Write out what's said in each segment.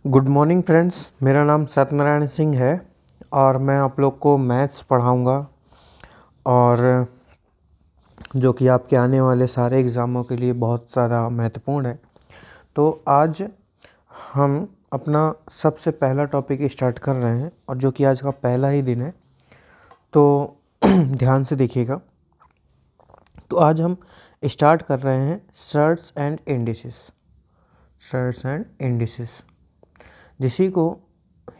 Good morning friends, मेरा नाम सत्यनारायण सिंह है और मैं आप लोग को मैथ्स पढ़ाऊंगा और जो कि आपके आने वाले सारे एग्ज़ामों के लिए बहुत ज़्यादा महत्वपूर्ण है। तो आज हम अपना सबसे पहला टॉपिक स्टार्ट कर रहे हैं और जो कि आज का पहला ही दिन है, तो ध्यान से देखिएगा। तो आज हम स्टार्ट कर रहे हैं सर्ट्स एंड इंडिसेस, जिसी को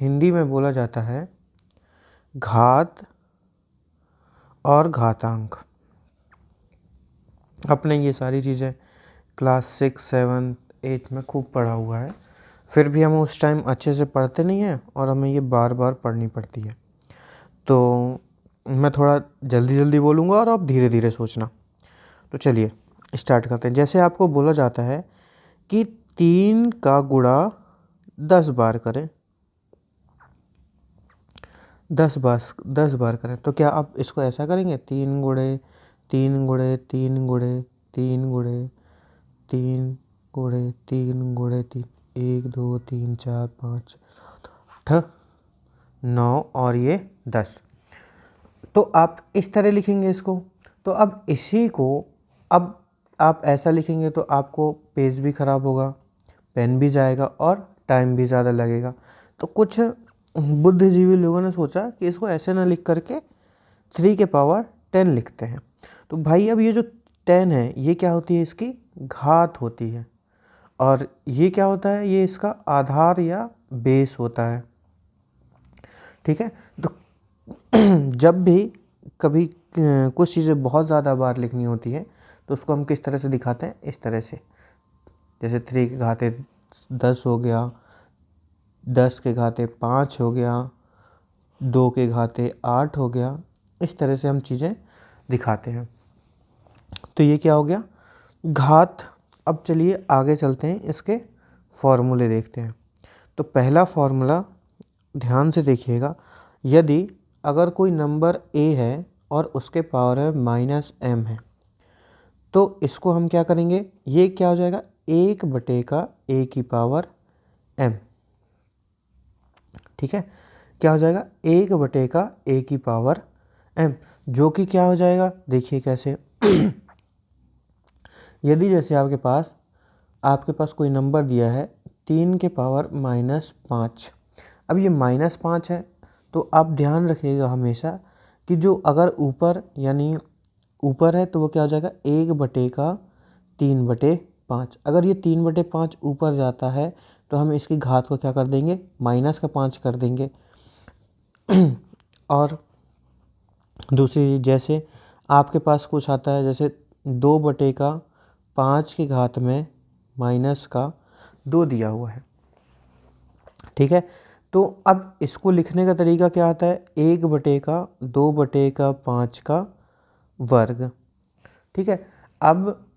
हिंदी में बोला जाता है घात और घातांक। अपने ये सारी चीज़ें क्लास 6, 7, 8 में खूब पढ़ा हुआ है, फिर भी हम उस टाइम अच्छे से पढ़ते नहीं हैं और हमें ये बार बार पढ़नी पड़ती है। तो मैं थोड़ा जल्दी जल्दी बोलूँगा और आप धीरे धीरे सोचना। तो चलिए स्टार्ट करते हैं। जैसे आपको बोला जाता है कि 3 का गुणा 10 बार करें, 10 बार करें, तो क्या आप इसको ऐसा करेंगे 3 गुणे 3 गुणे 3 गुणे 3 गुणे 3 गुणे 3 गुणे 3, 1 2 3 4 5 8 9 और ये 10। तो आप इस तरह लिखेंगे इसको। तो अब इसी को अब आप ऐसा लिखेंगे तो आपको पेज भी ख़राब होगा, पेन भी जाएगा और टाइम भी ज़्यादा लगेगा। तो कुछ बुद्धिजीवी लोगों ने सोचा कि इसको ऐसे ना लिख करके 3 के पावर 10 लिखते हैं। तो भाई अब ये जो 10 है ये क्या होती है, इसकी घात होती है, और ये क्या होता है, ये इसका आधार या बेस होता है। ठीक है। तो जब भी कभी कुछ चीज़ें बहुत ज़्यादा बार लिखनी होती है तो उसको हम किस तरह से दिखाते हैं, इस तरह से। जैसे 3 के घाते 10 हो गया, 10 के घाते 5 हो गया, 2 के घाते 8 हो गया, इस तरह से हम चीज़ें दिखाते हैं। तो ये क्या हो गया, घात। अब चलिए आगे चलते हैं, इसके फॉर्मूले देखते हैं। तो पहला फॉर्मूला ध्यान से देखिएगा। यदि अगर कोई नंबर a है और उसके पावर है -m है, तो इसको हम क्या करेंगे, ये क्या हो जाएगा 1/a की पावर m। ठीक है, क्या हो जाएगा 1/a की पावर m, जो कि क्या हो जाएगा, देखिए कैसे। यदि जैसे आपके पास कोई नंबर दिया है 3 के पावर -5। अब ये -5 है, तो आप ध्यान रखिएगा हमेशा कि जो अगर ऊपर यानी ऊपर है तो वो क्या हो जाएगा 1/3/5। अगर ये 3/5 ऊपर जाता है तो हम इसकी घात को क्या कर देंगे, -5 कर देंगे। और दूसरी, जैसे आपके पास कुछ आता है जैसे 2/5 की घात में -2 दिया हुआ है। ठीक है, तो अब इसको लिखने का तरीका क्या आता है, 1/2/5 का वर्ग। ठीक है, अब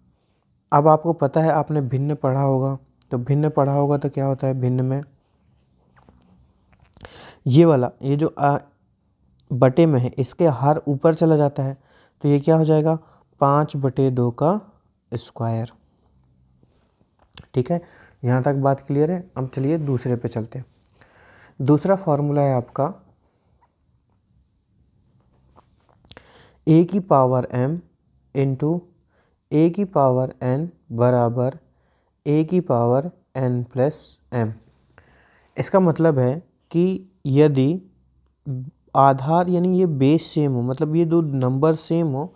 आपको पता है, आपने भिन्न पढ़ा होगा। तो भिन्न पढ़ा होगा तो क्या होता है, भिन्न में ये वाला, ये जो बटे में है, इसके हर ऊपर चला जाता है, तो ये क्या हो जाएगा 5/2 का स्क्वायर। ठीक है, यहाँ तक बात क्लियर है। अब चलिए दूसरे पे चलते हैं। दूसरा फॉर्मूला है आपका a की पावर m इंटू a की पावर n बराबर a की पावर n प्लस m। इसका मतलब है कि यदि आधार यानी ये बेस सेम हो, मतलब ये दो नंबर सेम हो,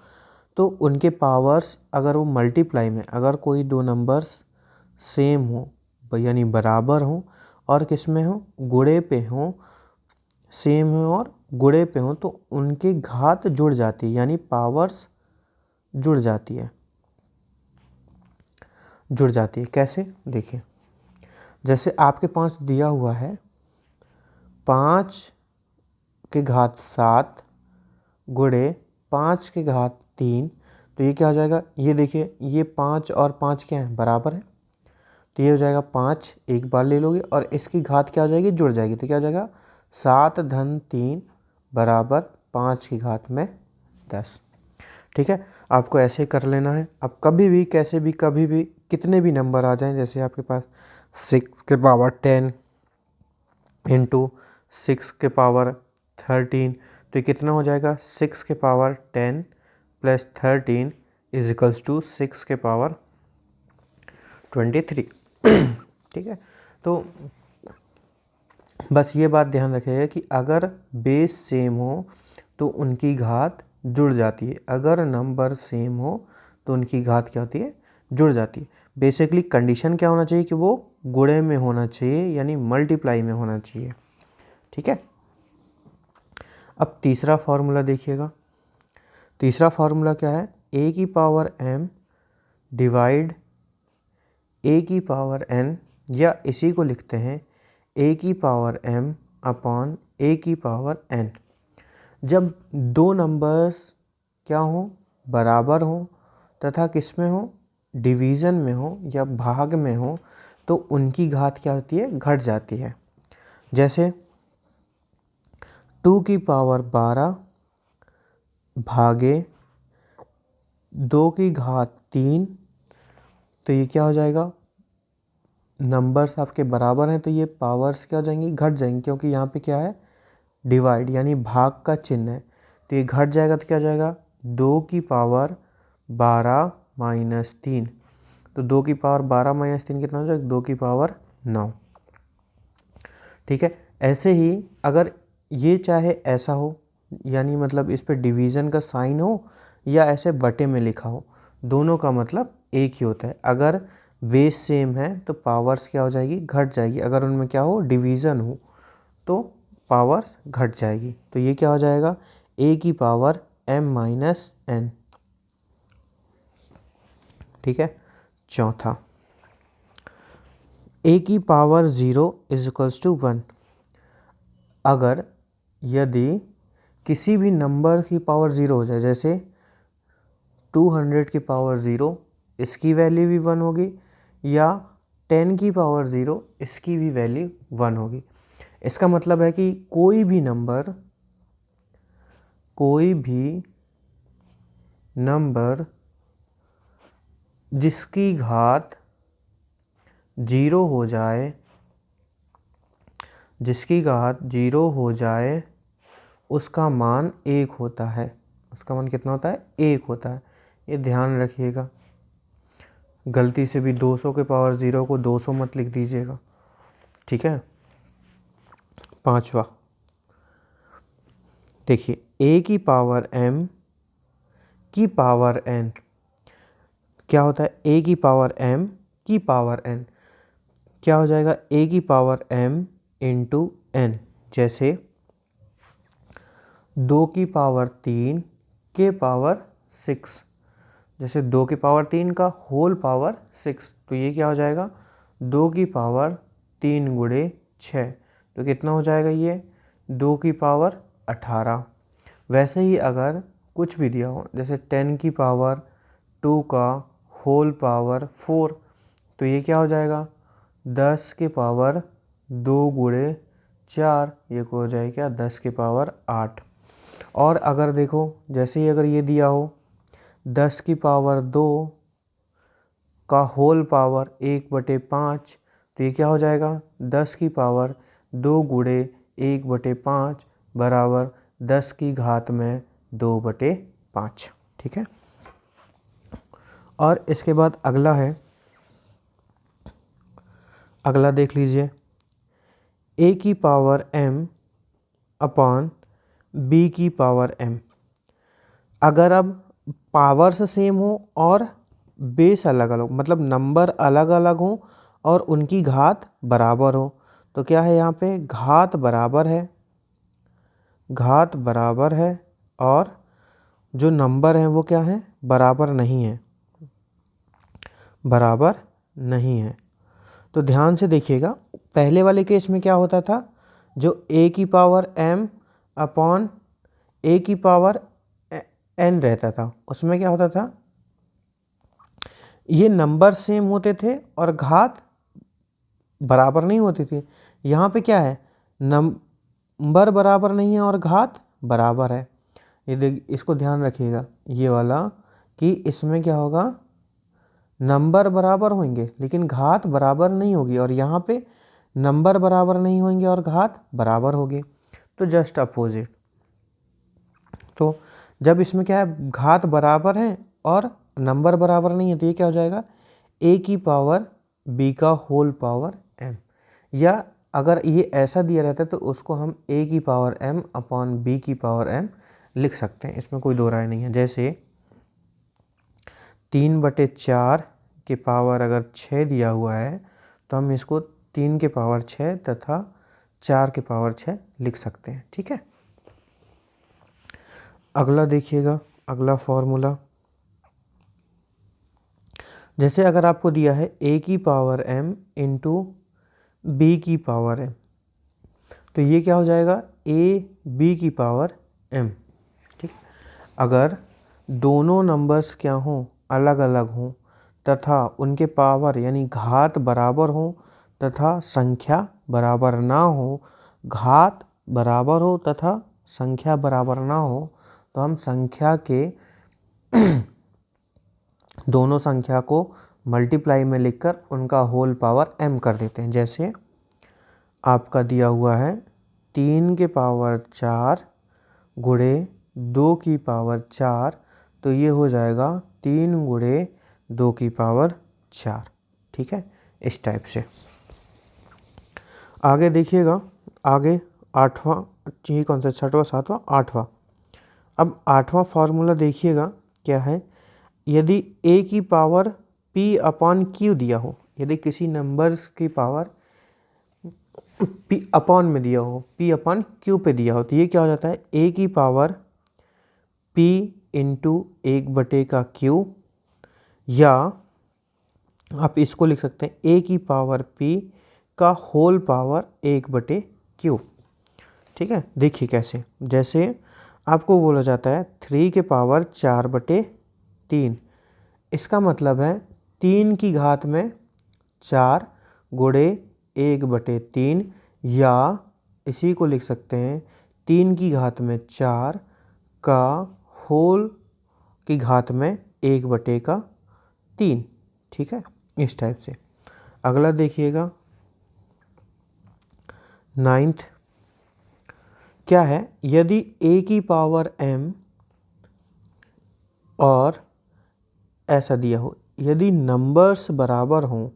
तो उनके पावर्स अगर वो मल्टीप्लाई में, अगर कोई दो नंबर सेम हो यानी बराबर हो और किस में हो, गुणे पे हो, सेम हो और गुणे पे हो, तो उनकी घात जुड़ जाती है, यानी पावर्स जुड़ जाती है। कैसे, देखिए। जैसे आपके पास दिया हुआ है 5 के घात 7 गुणे 5 के घात 3, तो ये क्या हो जाएगा, ये देखिए, ये 5 और 5 क्या है, बराबर है, तो ये हो जाएगा 5 एक बार ले लोगे और इसकी घात क्या हो जाएगी, जुड़ जाएगी, तो क्या हो जाएगा 7-3 बराबर 5 की घात में 10। ठीक है, आपको ऐसे कर लेना है। अब कभी भी कभी भी कितने भी नंबर आ जाएं, जैसे आपके पास 6 के पावर 10, इंटू 6 के पावर 13, तो ये कितना हो जाएगा 6 के power 10 plus 13 is equals to 6 के पावर 23। ठीक है, तो बस ये बात ध्यान रखिएगा कि अगर बेस सेम हो तो उनकी घात जुड़ जाती है, अगर नंबर सेम हो तो उनकी घात क्या होती है, जुड़ जाती है। बेसिकली कंडीशन क्या होना चाहिए कि वो गुणे में होना चाहिए, यानी मल्टीप्लाई में होना चाहिए। ठीक है, अब तीसरा फॉर्मूला देखिएगा। तीसरा फॉर्मूला क्या है, a की पावर m डिवाइड a की पावर n, या इसी को लिखते हैं a की पावर m अपॉन a की पावर n। जब दो नंबर्स क्या हो, बराबर हो तथा किस में हो, डिवीज़न में हो या भाग में हो, तो उनकी घात क्या होती है, घट जाती है। जैसे 2 की पावर 12 भागे 2 की घात 3, तो ये क्या हो जाएगा, नंबर्स आपके बराबर हैं तो ये पावर्स क्या हो जाएंगी, घट जाएंगी, क्योंकि यहाँ पे क्या है, डिवाइड यानी भाग का चिन्ह है, तो ये घट जाएगा तो क्या हो जाएगा 2 की पावर 12 माइनस 3, तो 2 की पावर 12 माइनस 3 कितना हो जाएगा, 2 की पावर 9। ठीक है, ऐसे ही अगर ये चाहे ऐसा हो, यानी मतलब इस पे डिवीज़न का साइन हो या ऐसे बटे में लिखा हो, दोनों का मतलब एक ही होता है। अगर बेस सेम है तो पावर्स क्या हो जाएगी, घट जाएगी, अगर उनमें क्या हो, डिवीज़न हो तो पावर्स घट जाएगी। तो ये क्या हो जाएगा, a की पावर m माइनस n। ठीक है, चौथा a की पावर 0 इज इक्वल्स टू 1। अगर यदि किसी भी नंबर की पावर 0 हो जाए, जैसे 200 की पावर 0, इसकी वैल्यू भी 1 होगी, या 10 की पावर 0, इसकी भी वैल्यू 1 होगी। इसका मतलब है कि कोई भी नंबर जिसकी घात 0 हो जाए, उसका मान 1 होता है। उसका मान कितना होता है, 1 होता है। ये ध्यान रखिएगा, गलती से भी 200 के पावर 0 को 200 मत लिख दीजिएगा। ठीक है, पांचवा देखिए, a की पावर m की पावर n क्या होता है, a की पावर m की पावर n क्या हो जाएगा, a की पावर m इंटू n। जैसे 2 की पावर 3 के पावर 6, जैसे 2 की पावर 3 का होल पावर 6, तो ये क्या हो जाएगा, 2 की पावर 3 गुणे 6, तो कितना हो जाएगा ये, 2 की पावर 18। वैसे ही अगर कुछ भी दिया हो, जैसे 10 की पावर 2 का होल पावर 4, तो ये क्या हो जाएगा, 10 के पावर 2 गुणे 4, ये हो जाएगा क्या, 10 के पावर 8। और अगर देखो, जैसे ही अगर ये दिया हो 10 की पावर 2 का होल पावर 1/5, तो ये क्या हो जाएगा, 10 की पावर 2 गुणे 1/5 बराबर 10 की घात में 2/5। ठीक है, और इसके बाद अगला देख लीजिए, a की पावर m अपॉन b की पावर m। अगर अब पावर्स सेम हो और बेस अलग अलग, मतलब नंबर अलग अलग हो और उनकी घात बराबर हो, तो क्या है, यहाँ पे घात बराबर है और जो नंबर है वो क्या है, बराबर नहीं है। तो ध्यान से देखिएगा, पहले वाले केस में क्या होता था, जो a की पावर m अपॉन a की पावर n रहता था, उसमें क्या होता था, ये नंबर सेम होते थे और घात बराबर नहीं होती थी। यहाँ पे क्या है, नंबर बराबर नहीं है और घात बराबर है। इसको ध्यान रखिएगा, ये वाला, कि इसमें क्या होगा, नंबर बराबर होंगे लेकिन घात बराबर नहीं होगी, और यहाँ पे नंबर बराबर नहीं होंगे और घात बराबर होगी, तो जस्ट अपोजिट। तो जब इसमें क्या है, घात बराबर है और नंबर बराबर नहीं है, तो ये क्या हो जाएगा, a की पावर b का होल पावर m। या अगर ये ऐसा दिया रहता है तो उसको हम a की पावर m अपॉन b की पावर m लिख सकते हैं, इसमें कोई दो राय नहीं है। जैसे 3/4 के पावर अगर 6 दिया हुआ है तो हम इसको 3 के पावर 6 तथा 4 के पावर 6 लिख सकते हैं। ठीक है, अगला देखिएगा, अगला फॉर्मूला। जैसे अगर आपको दिया है a की पावर m इंटू b की पावर m, तो ये क्या हो जाएगा, a b की पावर m। ठीक, अगर दोनों नंबर्स क्या हों, अलग अलग हों तथा उनके पावर यानी घात बराबर हो तथा संख्या बराबर ना हो, घात बराबर हो तथा संख्या बराबर ना हो, तो हम संख्या के दोनों संख्या को मल्टीप्लाई में लिखकर उनका होल पावर m कर देते हैं। जैसे आपका दिया हुआ है 3 के पावर 4 गुणे 2 की पावर 4, तो ये हो जाएगा 3 गुणे 2 की पावर 4। ठीक है, इस टाइप से। आगे देखिएगा, आगे 8वां, ये कौन सा, 6वां 7वां 8वां। अब 8वां फॉर्मूला देखिएगा क्या है, यदि a की पावर p अपॉन q दिया हो, यदि किसी नंबर्स की पावर p अपॉन में दिया हो, p अपॉन q पे दिया हो, तो ये क्या हो जाता है, a की पावर p इंटू 1/q, या आप इसको लिख सकते हैं a की पावर p का होल पावर 1/q। ठीक है, देखिए कैसे, जैसे आपको बोला जाता है 3 के पावर 4/3, इसका मतलब है 3 की घात में 4 गुणे 1/3, या इसी को लिख सकते हैं 3 की घात में 4 का होल की घात में 1/3। ठीक है, इस टाइप से। अगला देखिएगा 9th, क्या है, यदि a की पावर m और ऐसा दिया हो, यदि नंबर्स बराबर हों,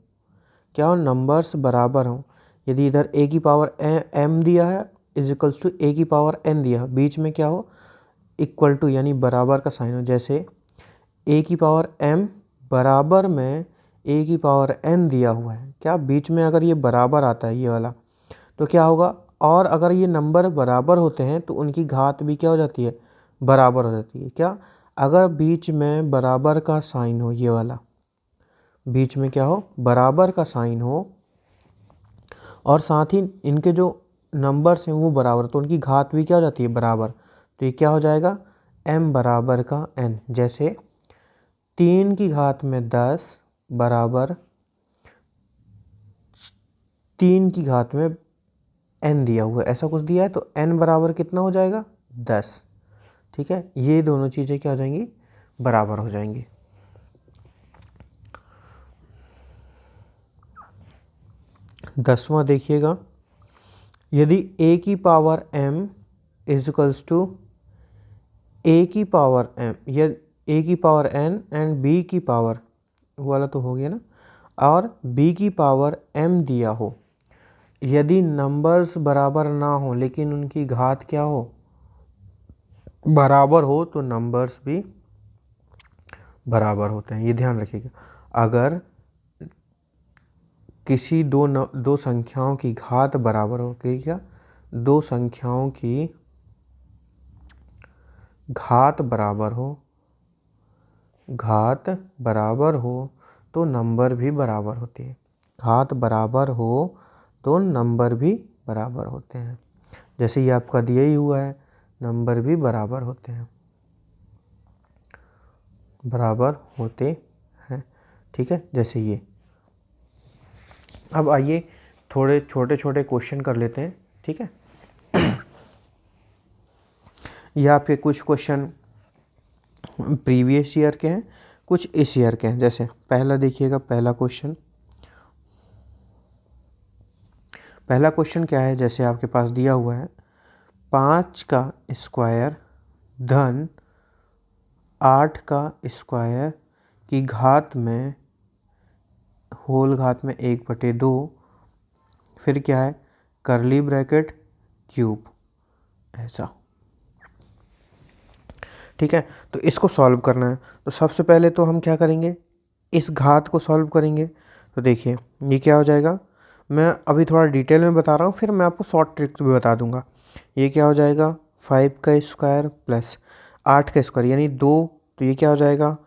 क्या हो, नंबर्स बराबर हों, यदि इधर a की पावर m दिया है इज इक्वल्स टू a की पावर n दिया है, बीच में क्या हो, इक्वल टू यानी बराबर का साइन हो। जैसे a की पावर m बराबर में a की पावर n दिया हुआ है, क्या बीच में अगर ये बराबर आता है ये वाला, तो क्या होगा, और अगर ये नंबर बराबर होते हैं तो उनकी घात भी क्या हो जाती है, बराबर हो जाती है। क्या, अगर बीच में बराबर का साइन हो, ये वाला बीच में क्या हो, बराबर का साइन हो, और साथ ही इनके जो नंबर्स हैं वो बराबर, तो उनकी घात भी क्या हो जाती है, बराबर, तो ये क्या हो जाएगा, m बराबर का n। जैसे 3 की घात में 10 बराबर 3 की घात में n दिया हुआ है, ऐसा कुछ दिया है, तो n बराबर कितना हो जाएगा, 10। ठीक है, ये दोनों चीज़ें क्या हो जाएंगी, बराबर हो जाएंगी। दसवां देखिएगा, यदि a की power m is equals to a की पावर m, या a की पावर n एंड b की पावर, वाला तो हो गया ना, और b की पावर m दिया हो, यदि नंबर्स बराबर ना हो लेकिन उनकी घात क्या हो, बराबर हो, तो नंबर्स भी बराबर होते हैं, ये ध्यान रखिएगा। अगर किसी दो संख्याओं की घात बराबर हो, क्या, दो संख्याओं की घात बराबर हो, घात बराबर हो तो नंबर भी बराबर होते हैं, घात बराबर हो तो नंबर भी बराबर होते हैं। जैसे ये आपका दिया ही हुआ है, नंबर भी बराबर होते हैं, बराबर होते हैं। ठीक है, जैसे ये। अब आइए थोड़े छोटे छोटे क्वेश्चन कर लेते हैं। ठीक है, ये आपके कुछ क्वेश्चन प्रीवियस ईयर के हैं, कुछ इस ईयर के हैं। जैसे पहला देखिएगा, पहला क्वेश्चन, पहला क्वेश्चन क्या है, जैसे आपके पास दिया हुआ है 5 का स्क्वायर धन 8 का स्क्वायर की घात में होल घात में 1/2, फिर क्या है करली ब्रैकेट क्यूब, ऐसा। ठीक है, तो इसको सॉल्व करना है। तो सबसे पहले तो हम क्या करेंगे, इस घात को सॉल्व करेंगे। तो देखिए ये क्या हो जाएगा, मैं अभी थोड़ा डिटेल में बता रहा हूँ, फिर मैं आपको शॉर्ट ट्रिक्स भी बता दूंगा। ये क्या हो जाएगा 5 का स्क्वायर प्लस 8 का स्क्वायर यानी 2, तो ये क्या हो जाएगा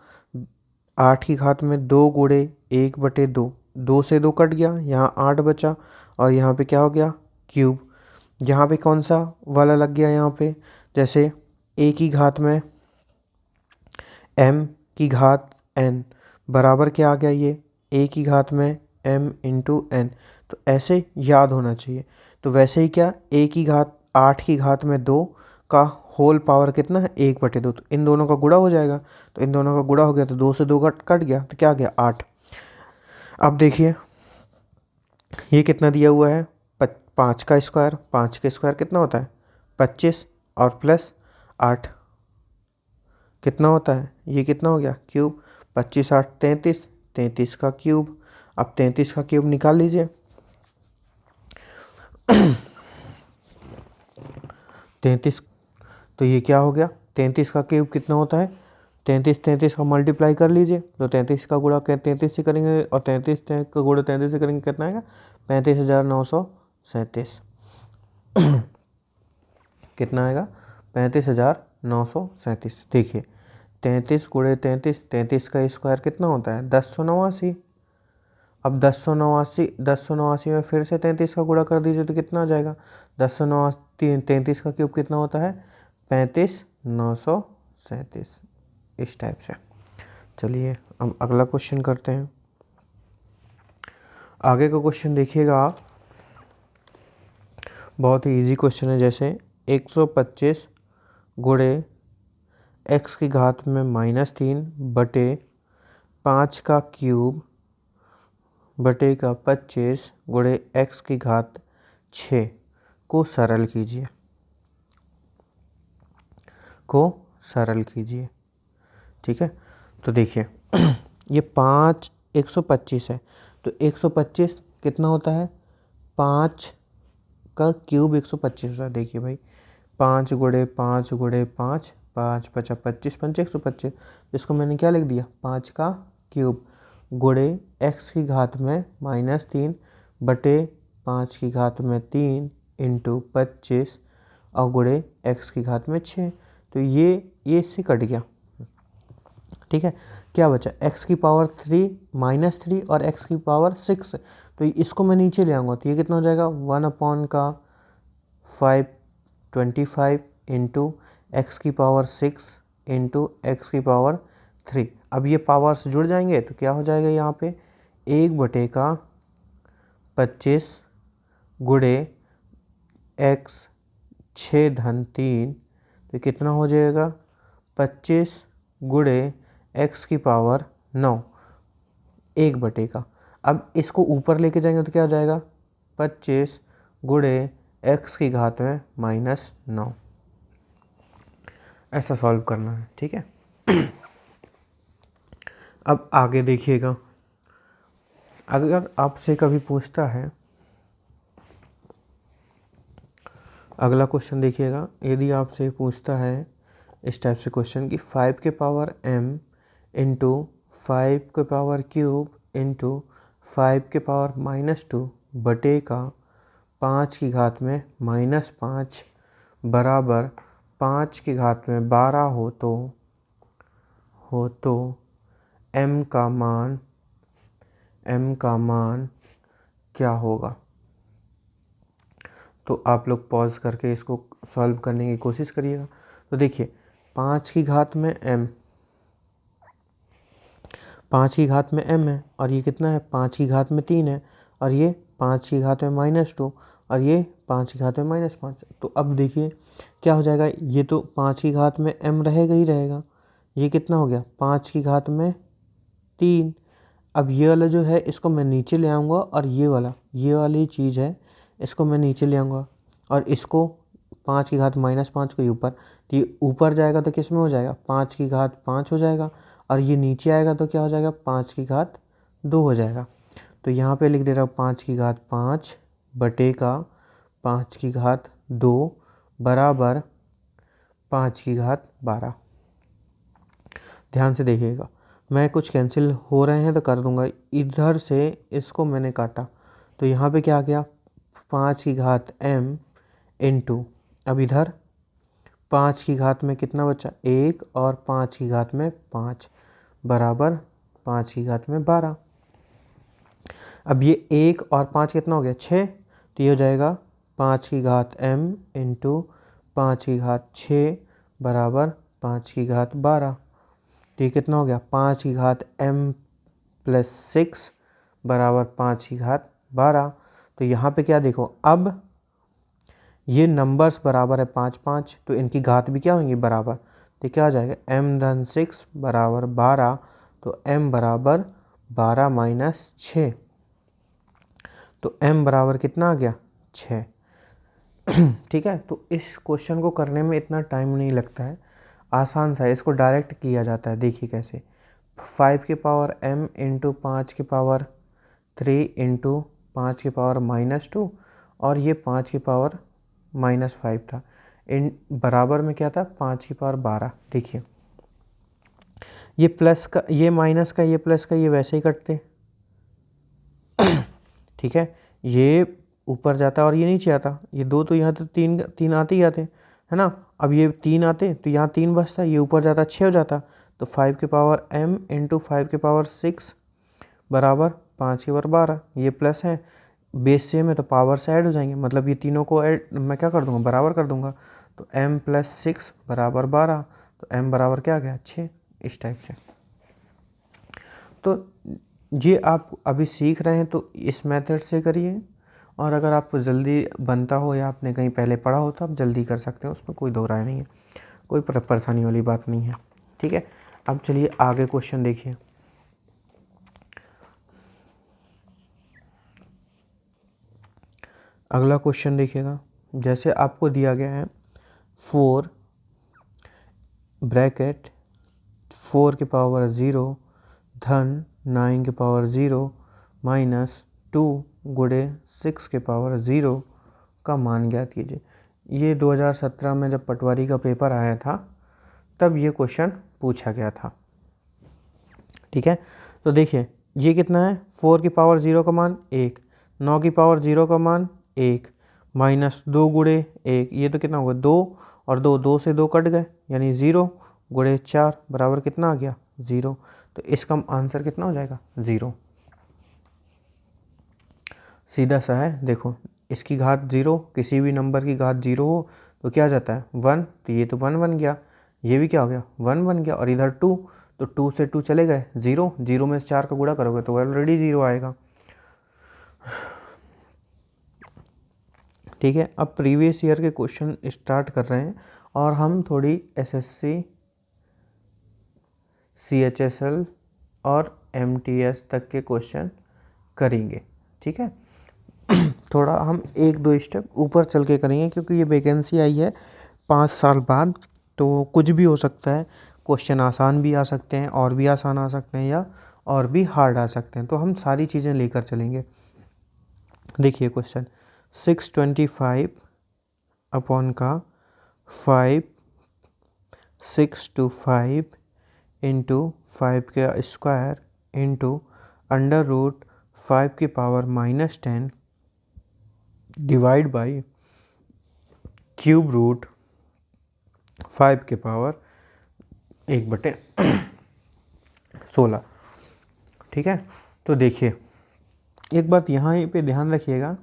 8 की घात में 2 गुणे 1/2, 2 से 2 कट गया, यहाँ 8 बचा, और यहाँ पे क्या हो गया क्यूब। यहाँ पे कौन सा वाला लग गया, यहाँ पे जैसे a की घात में m की घात n बराबर क्या आ गया, ये a की घात में m इंटू n, तो ऐसे याद होना चाहिए। तो वैसे ही क्या a की घात 8 की घात में 2 का होल पावर कितना है 1/2, तो इन दोनों का गुणा हो जाएगा। तो इन दोनों का गुणा हो गया तो 2 से 2 कट गया, तो क्या आ गया 8। अब देखिए ये कितना दिया हुआ है 5 का स्क्वायर, 5 का स्क्वायर कितना होता है 25, और प्लस 8 कितना होता है, ये कितना हो गया क्यूब, 25 8 33, 33 का क्यूब। अब 33 का क्यूब निकाल लीजिए। 33, तो ये क्या हो गया 33 का क्यूब कितना होता है 33 का मल्टीप्लाई कर लीजिए। तो 33 का गुणा 33 से करेंगे, और 33 का गुणा 33 से करेंगे, कितना आएगा 35,937। कितना आएगा 35,937। देखिए 33 गुणे 33, 33 का स्क्वायर कितना होता है 1089। अब 1089 में फिर से 33 का गुणा कर दीजिए, तो कितना आ जाएगा 1089, 33 का क्यूब कितना होता है 35,937, इस टाइप से। चलिए अब अगला क्वेश्चन करते हैं। आगे का क्वेश्चन देखिएगा आप, बहुत ही इजी क्वेश्चन है। जैसे 125 गुणे x की घात में -3 बटे 5 का क्यूब बटे का 25 गुणे x की घात 6 को सरल कीजिए, ठीक है। तो देखिए ये 125 है, तो 125 कितना होता है 5 का क्यूब 125 होता है। देखिए भाई 5 गुणे 5 गुणे 5, 5 5 25, 5 125, इसको मैंने क्या लिख दिया 5 का क्यूब गुणे x की घात में -3 बटे 5 की घात में 3 इंटू 25 और गुणे x की घात में 6। तो ये इससे कट गया, ठीक है। क्या बचा x की पावर 3 -3 और x की पावर 6, तो इसको मैं नीचे ले आऊँगा, तो ये कितना हो जाएगा 1/525 इंटू एक्स की पावर 6 इंटू एक्स की पावर 3। अब ये पावर्स जुड़ जाएंगे तो क्या हो जाएगा यहाँ पे 1/25 गुणे x 6 धन 3, तो कितना हो जाएगा 25 गुणे x की पावर 9, 1 का। अब इसको ऊपर लेके जाएंगे तो क्या हो जाएगा 25 गुणे x की घात में -9, ऐसा सॉल्व करना है, ठीक है। अब आगे देखिएगा, अगर आपसे कभी पूछता है, अगला क्वेश्चन देखिएगा, यदि आपसे पूछता है इस टाइप से क्वेश्चन कि 5 के पावर m इंटू 5 के पावर क्यूब इंटू 5 के पावर -2 बटे का 5 की घात में -5 बराबर 5 की घात में 12 हो तो m का मान क्या होगा। तो आप लोग पॉज करके इसको सॉल्व करने की कोशिश करिएगा। तो देखिए 5 की घात में m, 5 की घात में m है, और ये कितना है 5 की घात में 3 है, और ये 5 की घात में -2, और ये 5 की घात में -5। तो अब देखिए क्या हो जाएगा, ये तो 5 की घात में m रहेगा ही रहेगा, ये कितना हो गया 5 की घात में 3। अब ये वाला जो है इसको मैं नीचे ले आऊँगा, और ये वाली चीज़ है इसको मैं नीचे ले आऊँगा और इसको 5 की घात -5 को ऊपर, तो ये ऊपर जाएगा तो किस में हो जाएगा, 5 की घात 5 हो जाएगा, और ये नीचे आएगा तो क्या हो जाएगा, 5 की घात 2 हो जाएगा। तो यहाँ पे लिख दे रहा हूँ 5 की घात 5 बटे का 5 की घात 2 बराबर 5 की घात 12। ध्यान से देखिएगा, मैं कुछ कैंसिल हो रहे हैं तो कर दूंगा। इधर से इसको मैंने काटा तो यहाँ पे क्या आ गया, 5 की घात m इंटू, अब इधर 5 की घात में कितना बचा 1 और 5 की घात में 5 बराबर 5 की घात में 12। अब ये 1 और 5 कितना हो गया 6, तो ये हो जाएगा 5 की घात m इंटू 5 की घात 6 बराबर 5 की घात 12। तो ये कितना हो गया 5 की घात m प्लस 6 बराबर 5 की घात 12। तो यहाँ पे क्या देखो, अब ये नंबर्स बराबर है 5 5, तो इनकी घात भी क्या होंगी बराबर, तो क्या आ जाएगा m धन 6 बराबर 12, तो m बराबर 12 माइनस 6, तो m बराबर कितना आ गया 6। ठीक है, तो इस क्वेश्चन को करने में इतना टाइम नहीं लगता है, आसान सा है, इसको डायरेक्ट किया जाता है। देखिए कैसे, 5 की पावर m इंटू 5 की पावर 3 इंटू 5 की पावर -2 और ये 5 की पावर -5 था, इन बराबर में क्या था 5 की पावर 12। देखिए ये प्लस का, ये माइनस का, ये प्लस का, ये वैसे ही कटते। ठीक है, ये ऊपर जाता और ये नीचे आता, ये दो तो यहाँ तो तीन तीन आते ही आते है ना। अब ये 3 आते तो यहाँ 3 बचता, ये ऊपर जाता 6 हो जाता, तो 5 की पावर m इंटू 5 की पावर 6 बराबर 5 की पावर 12। ये प्लस है, बेस सेम है तो पावर से ऐड हो जाएंगे, मतलब ये तीनों को ऐड मैं क्या कर दूंगा बराबर कर दूंगा, तो m प्लस 6 बराबर 12, तो m बराबर क्या आ गया 6। इस टाइप से, तो ये आप अभी सीख रहे हैं तो इस मेथड से करिए, और अगर आपको जल्दी बनता हो या आपने कहीं पहले पढ़ा हो तो आप जल्दी कर सकते हैं, उसमें कोई दो राय नहीं है, कोई परेशानी वाली बात नहीं है। ठीक है, अब चलिए आगे क्वेश्चन देखिए। अगला क्वेश्चन देखिएगा, जैसे आपको दिया गया है 4 ब्रैकेट 4 की पावर 0 धन 9 की पावर 0 माइनस 2 गुणे 6 की पावर 0 का मान ज्ञात कीजिए। ये 2017 में जब पटवारी का पेपर आया था तब ये क्वेश्चन पूछा गया था। ठीक है, तो देखिए ये कितना है, 4 की पावर 0 का मान 1, 9 की पावर 0 का मान 1 माइनस 2 गुणे 1, ये तो कितना होगा 2 और 2, 2 से 2 कट गए यानी 0 गुणे 4 बराबर कितना आ गया 0, तो इसका आंसर कितना हो जाएगा 0। सीधा सा है, देखो इसकी घात 0, किसी भी नंबर की घात 0 हो तो क्या आ जाता है 1, तो ये तो 1 बन गया, ये भी क्या हो गया 1 बन गया, और इधर 2, तो 2 से 2 चले गए 0, 0 में से 4 का गुणा करोगे तो ऑलरेडी 0 आएगा। ठीक है, अब प्रीवियस ईयर के क्वेश्चन स्टार्ट कर रहे हैं और हम थोड़ी एसएससी, सीएचएसएल और एमटीएस तक के क्वेश्चन करेंगे। ठीक है, थोड़ा हम 1-2 स्टेप ऊपर चल के करेंगे क्योंकि ये वैकेंसी आई है 5 साल बाद, तो कुछ भी हो सकता है, क्वेश्चन आसान भी आ सकते हैं और भी आसान आ सकते हैं या और भी हार्ड आ सकते हैं, तो हम सारी चीज़ें लेकर चलेंगे। देखिए क्वेश्चन 625 अपॉन का 5 6 to 5 इंटू 5 का स्क्वायर इंटू अंडर रूट 5 की power -10 divide by cube root 5 के पावर 1/16। ठीक है, तो देखिए एक बात यहाँ पे ध्यान रखिएगा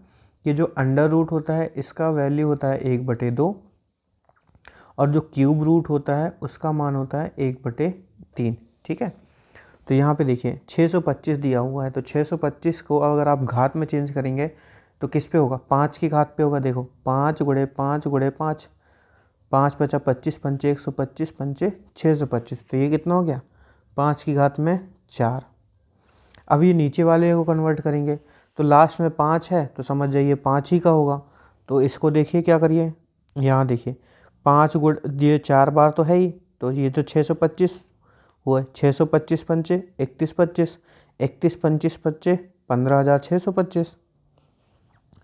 कि जो अंडर रूट होता है इसका वैल्यू होता है 1/2 और जो क्यूब रूट होता है उसका मान होता है 1/3। ठीक है, तो यहाँ पे देखिए 625 दिया हुआ है, तो 625 को अगर आप घात में चेंज करेंगे तो किस पे होगा, 5 की घात पे होगा। देखो 5 गुणे 5 गुणे 5, 5 बचा 25 पंचे 125 पंचे 625, तो ये कितना हो गया 5 की घात में 4। अब ये नीचे वाले को कन्वर्ट करेंगे तो लास्ट में 5 है तो समझ जाइए 5 ही का होगा। तो इसको देखिए क्या करिए, यहाँ देखिए 5 गुण, ये 4 बार तो है ही, तो ये तो 625 हुआ है। 625 पंचे 31 25, 31 25 पच्चे 15,625।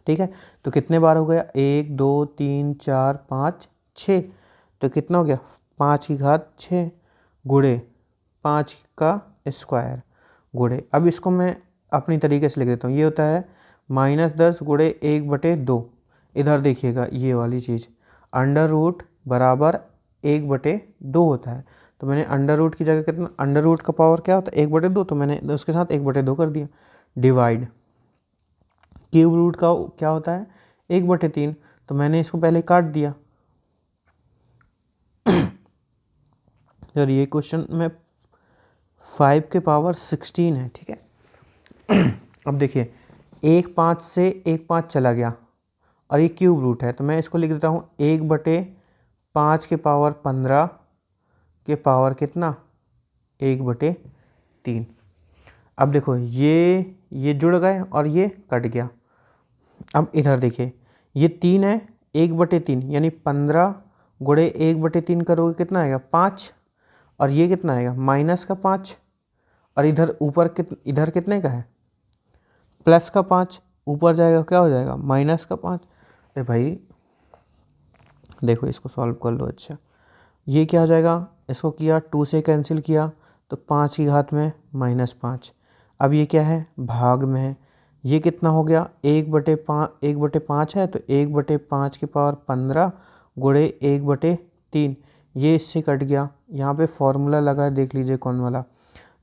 ठीक है, तो कितने बार हो गया, 1 2 3 4 5 6, तो कितना हो गया 5 की घात 6 गुणे 5 का स्क्वायर गुणे, अब इसको मैं अपनी तरीके से लिख देता हूँ। ये होता है -10 गुणे 1/2। इधर देखिएगा ये वाली चीज़, अंडर रूट बराबर 1/2 होता है। तो मैंने अंडर रूट की जगह कितना, अंडर रूट का पावर क्या होता है 1/2, तो मैंने उसके साथ 1/2 कर दिया। डिवाइड क्यूब रूट का क्या होता है 1/3, तो मैंने इसको पहले काट दिया। और ये क्वेश्चन में 5 के पावर 16 है। ठीक है, अब देखिए 1 5 से 1 5 चला गया और ये क्यूब रूट है, तो मैं इसको लिख देता हूँ 1/5 के पावर 15 के पावर कितना 1/3। अब देखो ये जुड़ गए और ये कट गया। अब इधर देखिए ये 3 है, 1/3 यानी 15 गुणे 1/3 करोगे कितना आएगा 5, और ये कितना आएगा -5, और इधर ऊपर इधर कितने का है +5, ऊपर जाएगा क्या हो जाएगा -5। अरे भाई देखो इसको सॉल्व कर लो। अच्छा ये क्या हो जाएगा, इसको किया 2 से कैंसिल किया तो 5 की घात में -5। अब ये क्या है भाग में है, ये कितना हो गया 1/5 है, तो 1/5 के पावर 15 गुणे 1/3, ये इससे कट गया। यहाँ पे फॉर्मूला लगा है, देख लीजिए कौन वाला,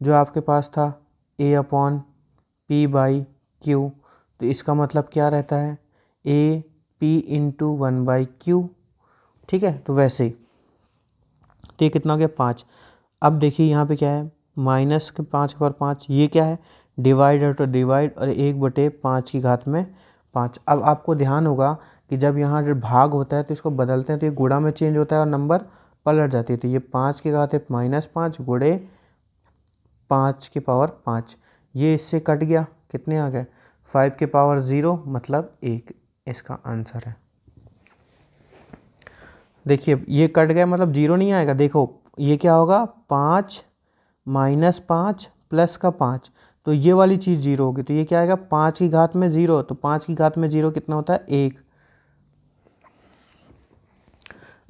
जो आपके पास था A/P/Q, तो इसका मतलब क्या रहता है AP/1/Q। ठीक है, तो वैसे ही तो ये कितना हो गया 5। अब देखिए यहाँ पे क्या है -5 के पावर 5, ये क्या है डिवाइड है, तो डिवाइड, और 1/5 की घात में 5। अब आपको ध्यान होगा कि जब यहाँ जो भाग होता है तो इसको बदलते हैं तो ये गुणा में चेंज होता है और नंबर पलट जाती है। तो ये 5 की घात है -5 गुणे 5 के पावर 5, ये इससे कट गया, कितने आ गए 5 के पावर 0 मतलब 1, इसका आंसर है। देखिए ये कट गया मतलब 0 नहीं आएगा, देखो ये क्या होगा 5 -5 प्लस का 5, तो ये वाली चीज़ 0 होगी, तो ये क्या आएगा 5 की घात में 0, तो 5 की घात में 0 कितना होता है 1।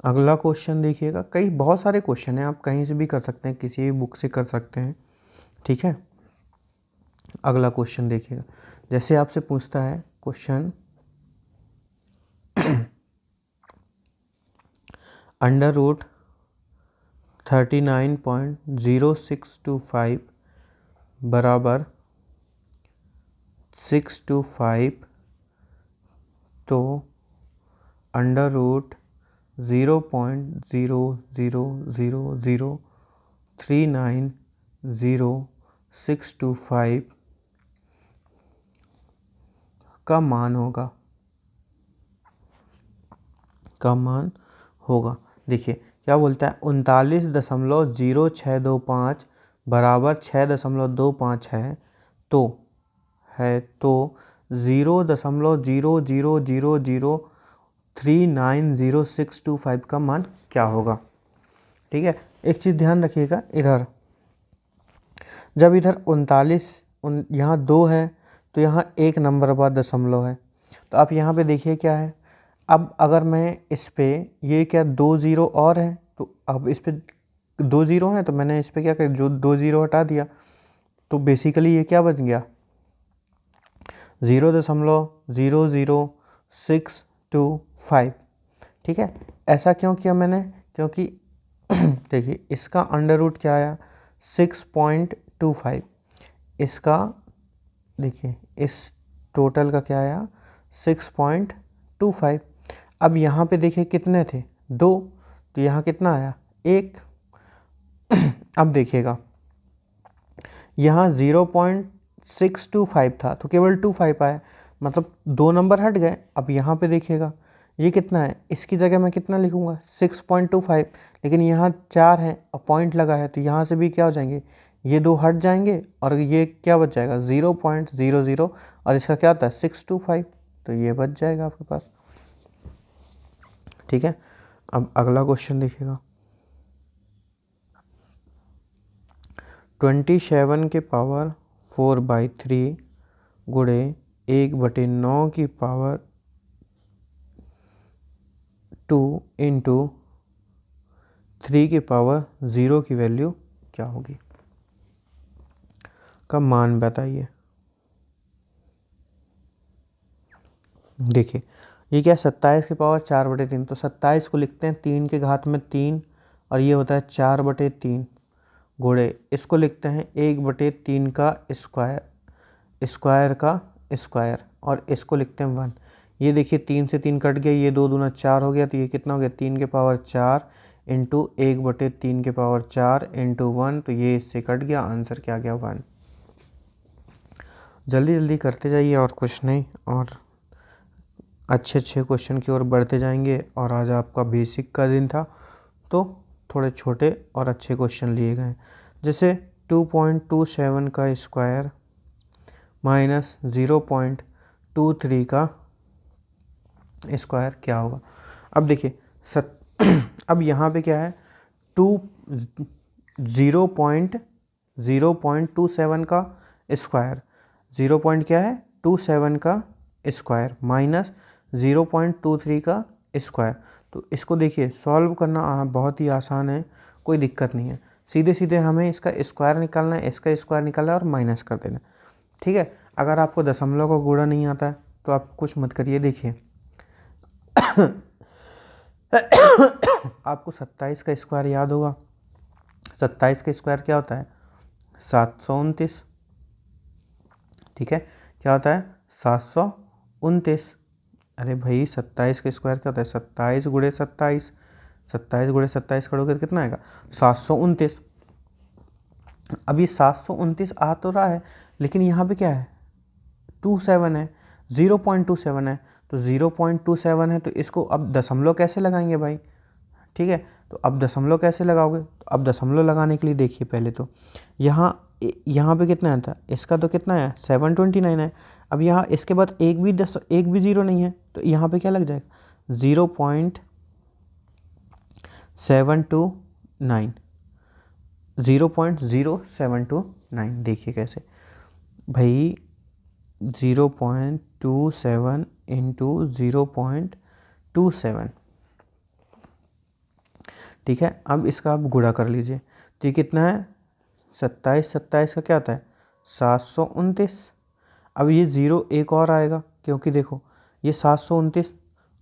अगला क्वेश्चन देखिएगा, कई बहुत सारे क्वेश्चन हैं, आप कहीं से भी कर सकते हैं, किसी भी बुक से कर सकते हैं। ठीक है, अगला क्वेश्चन देखिएगा, जैसे आपसे पूछता है क्वेश्चन अंडर रूट 39.0625 बराबर 625, तो अंडर रूट 0.000390625 का मान होगा। देखिए क्या बोलता है 39.0625 बराबर 6.25 है, तो 0.000390625 का मान क्या होगा। ठीक है, एक चीज़ ध्यान रखिएगा, इधर जब इधर 39 यहाँ 2 है तो यहाँ एक नंबर बाद दशमलव है, तो आप यहाँ पे देखिए क्या है। अब अगर मैं इस पे ये क्या 2 0 और है, तो अब इस पे 2 0 हैं, तो मैंने इस पे क्या कर जो 2 0 हटा दिया, तो बेसिकली ये क्या बन गया 0.00625। ठीक है, ऐसा क्यों किया मैंने, क्योंकि देखिए इसका अंडर रूट क्या आया 6.25, इसका देखिए इस टोटल का क्या आया 6.25। अब यहाँ पे देखिए कितने थे 2, तो यहाँ कितना आया 1। अब देखिएगा यहाँ 0.625 था तो केवल 25 आया, मतलब 2 नंबर हट गए। अब यहाँ पे देखिएगा ये कितना है, इसकी जगह मैं कितना लिखूँगा 6.25, लेकिन यहाँ 4 है और पॉइंट लगा है, तो यहाँ से भी क्या हो जाएंगे ये दो हट जाएंगे और ये क्या बच जाएगा 0.00 और इसका क्या आता है 625, तो ये बच जाएगा आपके पास। ठीक है, अब अगला क्वेश्चन देखिएगा। 27 के पावर 4/3 गुणे 1/9 की पावर 2 इंटू 3 की पावर 0 की वैल्यू क्या होगी, का मान बताइए। देखिए ये क्या है 27 की पावर 4/3, तो 27 को लिखते हैं 3 के घात में 3 और ये होता है 4/3 गुणे इसको लिखते हैं 1/3 का स्क्वायर, स्क्वायर का स्क्वायर, और इसको लिखते हैं 1। ये देखिए 3 से 3 कट गया, ये 2 दूना 4 हो गया, तो ये कितना हो गया 3 के पावर 4 इंटू 1/3 के पावर 4 इंटू 1, तो ये इससे कट गया, आंसर क्या गया 1। जल्दी जल्दी करते जाइए और कुछ नहीं, और अच्छे अच्छे क्वेश्चन की ओर बढ़ते जाएंगे। और आज आपका बेसिक का दिन था तो थोड़े छोटे और अच्छे क्वेश्चन लिए गए, जैसे 2.27 का स्क्वायर माइनस 0.23 का स्क्वायर क्या होगा। अब देखिए अब यहाँ पे क्या है 0.27 का स्क्वायर, 0 क्या है 27 का स्क्वायर माइनस 0.23 का स्क्वायर। तो इसको देखिए सॉल्व करना बहुत ही आसान है, कोई दिक्कत नहीं है। सीधे सीधे हमें इसका स्क्वायर निकालना है, इसका स्क्वायर निकालना है और माइनस कर देना। ठीक है, अगर आपको दशमलव का गुणा नहीं आता है तो आप कुछ मत करिए। देखिए आपको 27 का स्क्वायर याद होगा, 27 का स्क्वायर क्या होता है 729। ठीक है, क्या होता है 729। अरे भाई 27 का स्क्वायर क्या होता है 27 गुणे 27, 27 गुणे 27 करोगे तो कितना आएगा 729। अब ये 729 आ तो रहा है, लेकिन यहाँ पे क्या है 27 है, 0.27 है, तो 0.27 है, तो इसको अब दशमलव कैसे लगाएंगे भाई। ठीक है, तो अब दशमलव कैसे लगाओगे, तो अब दशमलव लगाने के लिए देखिए पहले तो यहाँ पे कितना आता है, इसका तो कितना है 729 है। अब यहाँ इसके बाद एक भी जीरो नहीं है, तो यहाँ पे क्या लग जाएगा 0.729, 0.0729। देखिए कैसे भाई 0.27 इंटू 0.27। ठीक है, अब इसका आप गुणा कर लीजिए, तो ये कितना है 27 का क्या आता है 729। अब ये ज़ीरो एक और आएगा, क्योंकि देखो ये 729,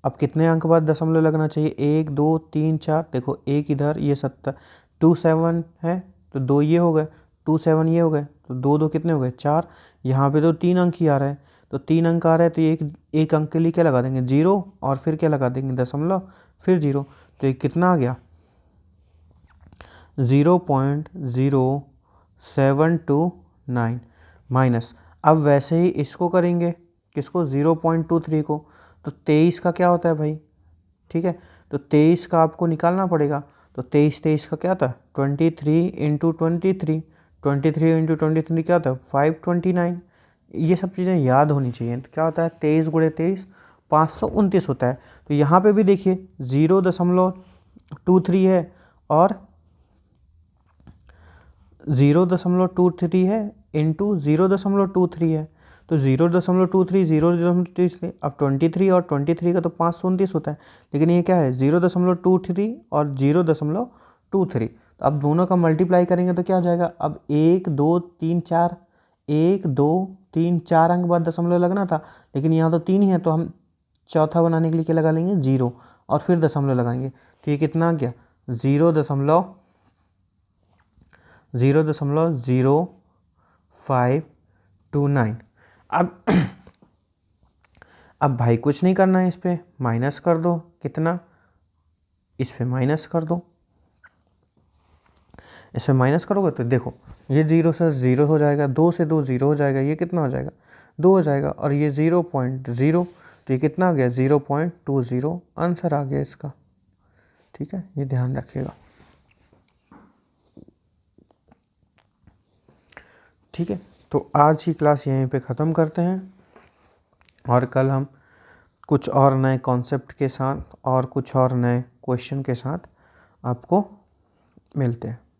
अब कितने अंक बाद दशमलव लगना चाहिए 1 2 3 4, देखो एक इधर, ये 27 है तो 2 ये हो गए, 27 ये हो गए, तो 2 2 कितने हो गए 4। यहाँ पे तो 3 अंक ही आ रहा है, तो 3 अंक आ रहा है, तो एक अंक के लिए क्या लगा देंगे 0, और फिर क्या लगा देंगे दशमलव, फिर 0, तो ये कितना आ गया 0.0729 माइनस। अब वैसे ही इसको करेंगे, किसको 0.23 को, तो 23 का क्या होता है भाई। ठीक है, तो 23 का आपको निकालना पड़ेगा, तो 23 का क्या होता है 23 इंटू 23, 23 इंटू 23 क्या होता है 529। ये सब चीज़ें याद होनी चाहिए। तो क्या होता है 23 गुणे 23 529 होता है। तो यहाँ पे भी देखिए 0.23 है और 0.23 है इंटू 0.23 है, तो 0.23 0.23, अब 23 और 23 का तो 529 होता है, लेकिन ये क्या है 0.23 और 0.23। तो अब दोनों का मल्टीप्लाई करेंगे तो क्या हो जाएगा, अब 1 2 3 4, 1 2 3 4 अंक बाद दशमलव लगना था, लेकिन यहाँ तो 3 ही है, तो हम चौथा बनाने के लिए क्या लगा लेंगे 0 और फिर दशमलव लगाएंगे, तो ये कितना आ गया 0.0529। अब भाई कुछ नहीं करना है, इस पे माइनस कर दो, कितना इस पे माइनस कर दो, इसमें माइनस करोगे तो देखो ये 0 से 0 हो जाएगा, 2 से 2 0 हो जाएगा, ये कितना हो जाएगा 2 हो जाएगा, और ये 0.0, तो ये कितना आ गया 0.20, आंसर आ गया इसका। ठीक है, ये ध्यान रखिएगा। ठीक है, तो आज की क्लास यहीं पे ख़त्म करते हैं और कल हम कुछ और नए कॉन्सेप्ट के साथ और कुछ और नए क्वेश्चन के साथ आपको मिलते हैं।